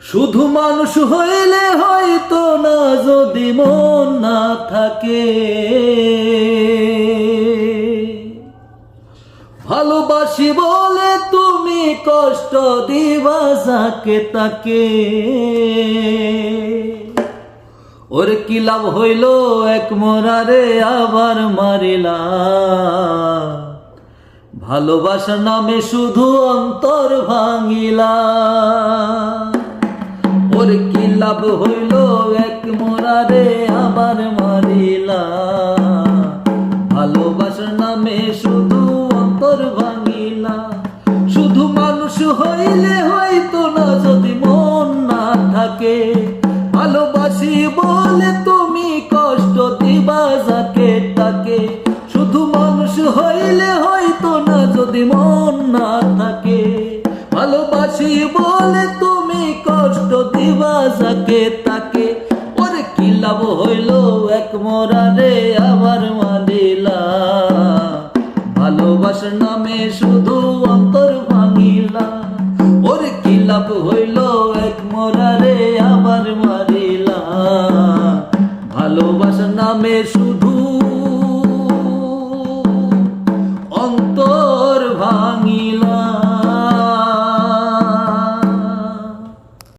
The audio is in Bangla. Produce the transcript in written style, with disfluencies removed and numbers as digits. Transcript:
শুধু মানুষ হইলে হয়তো না, যদি মন না থাকে। ভালোবাসি বলে তুমি কষ্ট দিবা যাকে তাকে। ওর কি লাভ হইল এক মোরারে আবার মারিলা। ভালোবাসার নামে শুধু অন্তর ভাঙিলা। ওর কি লাভ হইল এক মোরারে আবার মারিলা। ভালোবাসার নামে শুধু অন্তর ভাঙিলা। শুধু মানুষ হইলে হয়তো না, যদি মন না থাকে। ভালোবাসি বলে তুমি কষ্ট দিবা যাকে তাকে। শুধু মানুষ হইলে হয়তো না, যদি মন না থাকে। ভালোবাসি বলে তুমি কষ্ট দিবা যাকে তাকে। ওর কি লাভ হইল এক মোরারে আবার মারিলা। ভালোবাসার নামে শুধু অন্তর ভাঙিলা।